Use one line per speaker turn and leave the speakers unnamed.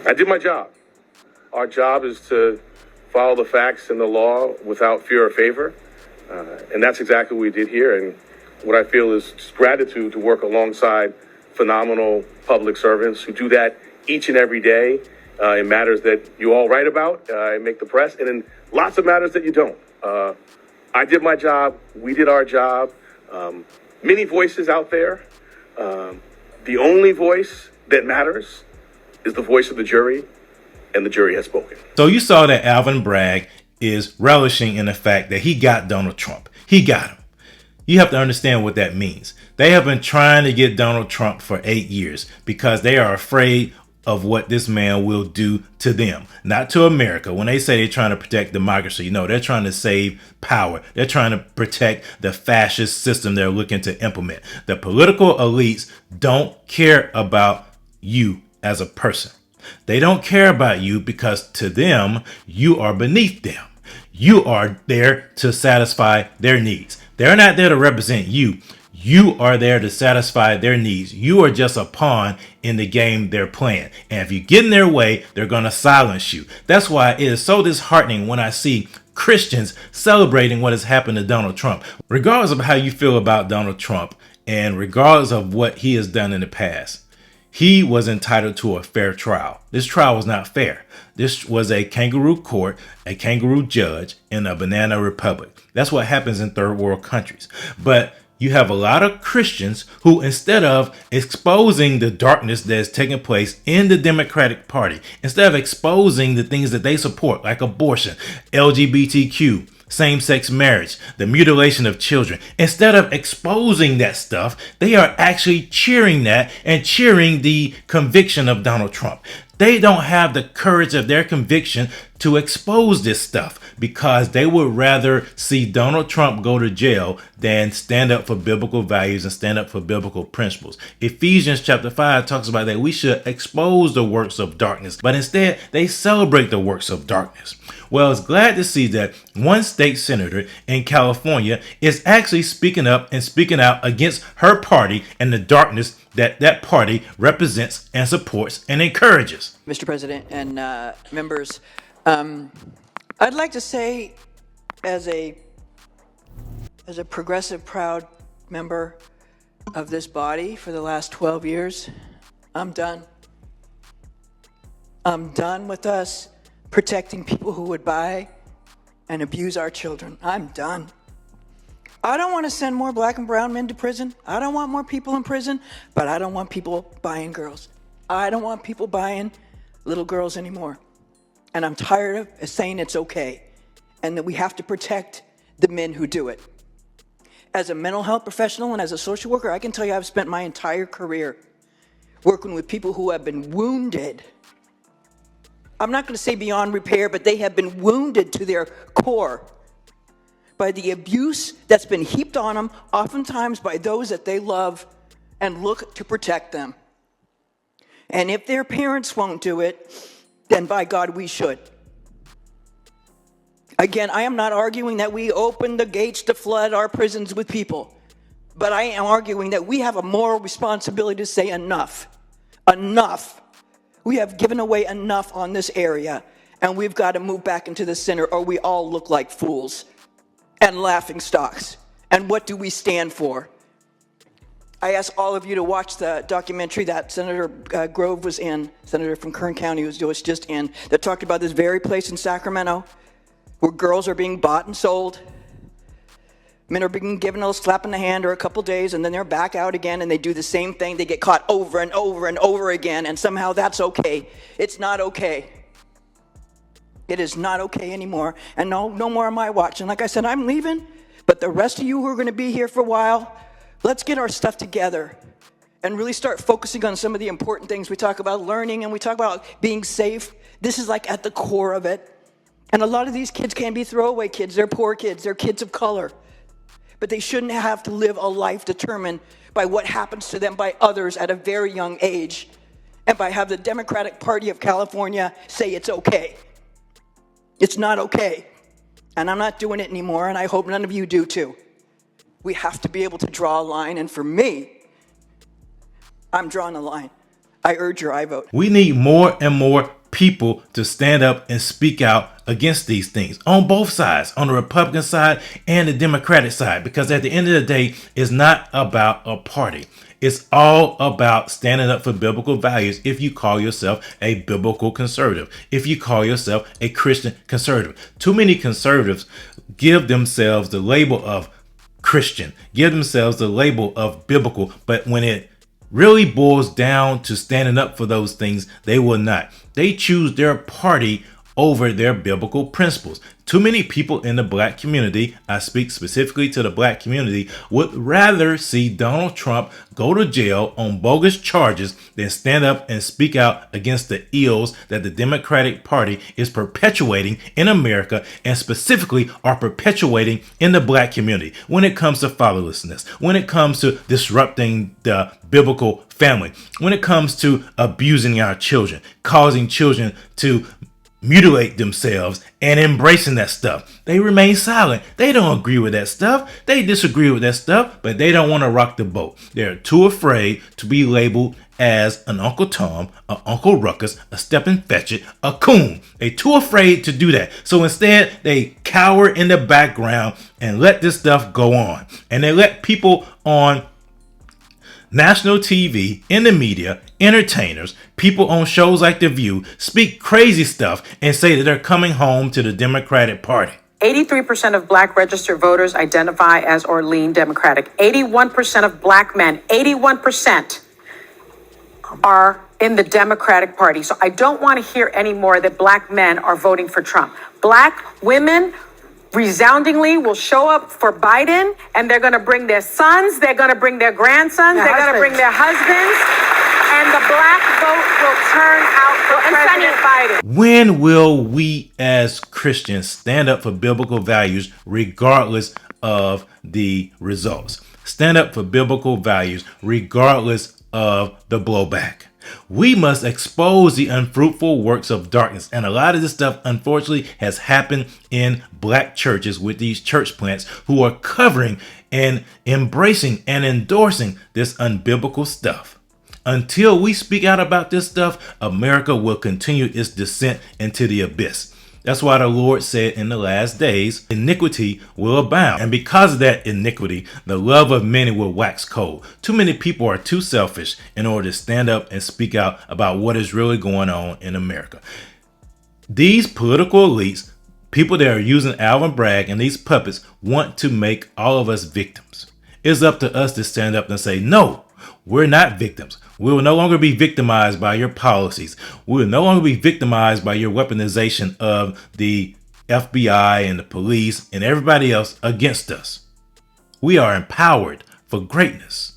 I did my job. Our job is to follow the facts and the law without fear or favor. And that's exactly what we did here. And what I feel is just gratitude to work alongside phenomenal public servants who do that each and every day in matters that you all write about and make the press, and in lots of matters that you don't. I did my job. We did our job. Many voices out there. The only voice that matters is the voice of the jury, and the jury has spoken.
So you saw that Alvin Bragg is relishing in the fact that he got Donald Trump. He got him. You have to understand what that means. They have been trying to get Donald Trump for 8 years because they are afraid of what this man will do to them, not to America. When they say they're trying to protect democracy, no, they're trying to save power. They're trying to protect the fascist system they're looking to implement. The political elites don't care about you as a person. They don't care about you because to them, you are beneath them. You are there to satisfy their needs. They're not there to represent you. You are there to satisfy their needs. You are just a pawn in the game they're playing. And if you get in their way, they're going to silence you. That's why it is so disheartening when I see Christians celebrating what has happened to Donald Trump. Regardless of how you feel about Donald Trump and regardless of what he has done in the past, he was entitled to a fair trial. This trial was not fair. This was a kangaroo court, a kangaroo judge in a banana republic. That's what happens in third world countries. But you have a lot of Christians who, instead of exposing the darkness that is taking place in the Democratic Party, instead of exposing the things that they support, like abortion, LGBTQ, same-sex marriage, the mutilation of children, instead of exposing that stuff, they are actually cheering that and cheering the conviction of Donald Trump. They don't have the courage of their conviction to expose this stuff because they would rather see Donald Trump go to jail than stand up for biblical values and stand up for biblical principles. Ephesians chapter 5 talks about that we should expose the works of darkness, but instead they celebrate the works of darkness. Well, it's glad to see that one state senator in California is actually speaking up and speaking out against her party and the darkness that party represents and supports and encourages.
Mr. President and members, I'd like to say as a progressive, proud member of this body for the last 12 years, I'm done. I'm done with us protecting people who would buy and abuse our children. I'm done. I don't want to send more black and brown men to prison. I don't want more people in prison, but I don't want people buying girls. I don't want people buying little girls anymore. And I'm tired of saying it's okay and that we have to protect the men who do it. As a mental health professional and as a social worker, I can tell you I've spent my entire career working with people who have been wounded. I'm not going to say beyond repair, but they have been wounded to their core by the abuse that's been heaped on them, oftentimes by those that they love and look to protect them. And if their parents won't do it, then by God, we should. Again, I am not arguing that we open the gates to flood our prisons with people, but I am arguing that we have a moral responsibility to say enough. Enough. We have given away enough on this area, and we've got to move back into the center, or we all look like fools and laughing stocks. And what do we stand for? I ask all of you to watch the documentary that Senator Grove was in, Senator from Kern County was just in, that talked about this very place in Sacramento where girls are being bought and sold. Men are being given a slap in the hand or a couple days, and then they're back out again, and they do the same thing. They get caught over and over and over again, and somehow that's okay. It's not okay. It is not okay anymore, and no more am I watching. Like I said, I'm leaving, but the rest of you who are going to be here for a while, let's get our stuff together and really start focusing on some of the important things. We talk about learning, and we talk about being safe. This is like at the core of it. And a lot of these kids can be throwaway kids. They're poor kids. They're kids of color. But they shouldn't have to live a life determined by what happens to them by others at a very young age, and by have the Democratic Party of California say it's okay. It's not okay. And I'm not doing it anymore, and I hope none of you do too. We have to be able to draw a line, and for me, I'm drawing a line. I urge your I vote.
We need more and more people to stand up and speak out against these things on both sides, on the Republican side and the Democratic side, because at the end of the day, it's not about a party. It's all about standing up for biblical values if you call yourself a biblical conservative, if you call yourself a Christian conservative. Too many conservatives give themselves the label of Christian, give themselves the label of biblical, but when it really boils down to standing up for those things, they will not. They choose their party over their biblical principles. Too many people in the black community, I speak specifically to the black community, would rather see Donald Trump go to jail on bogus charges than stand up and speak out against the ills that the Democratic Party is perpetuating in America, and specifically are perpetuating in the black community when it comes to fatherlessness, when it comes to disrupting the biblical family, when it comes to abusing our children, causing children to mutilate themselves and embracing that stuff. They remain silent. They don't agree with that stuff. They disagree with that stuff, but they don't want to rock the boat. They're too afraid to be labeled as an Uncle Tom, an Uncle Ruckus, a Stepin Fetchit, a coon. They're too afraid to do that. So instead, they cower in the background and let this stuff go on. And they let people on national TV, in the media, entertainers, people on shows like The View speak crazy stuff and say that they're coming home to the Democratic Party.
83% of black registered voters identify as or lean Democratic. 81% of black men, 81% are in the Democratic Party. So I don't want to hear anymore that black men are voting for Trump. Black women resoundingly will show up for Biden, and they're going to bring their sons, they're going to bring their grandsons, they're going to bring their husbands, and the black vote will turn out for President Biden.
When will we as Christians stand up for biblical values regardless of the results? Stand up for biblical values regardless of the blowback. We must expose the unfruitful works of darkness. And a lot of this stuff, unfortunately, has happened in black churches with these church plants who are covering and embracing and endorsing this unbiblical stuff. Until we speak out about this stuff, America will continue its descent into the abyss. That's why the Lord said in the last days, iniquity will abound. And because of that iniquity, the love of many will wax cold. Too many people are too selfish in order to stand up and speak out about what is really going on in America. These political elites, people that are using Alvin Bragg and these puppets, want to make all of us victims. It's up to us to stand up and say, no, we're not victims. We will no longer be victimized by your policies. We will no longer be victimized by your weaponization of the FBI and the police and everybody else against us. We are empowered for greatness.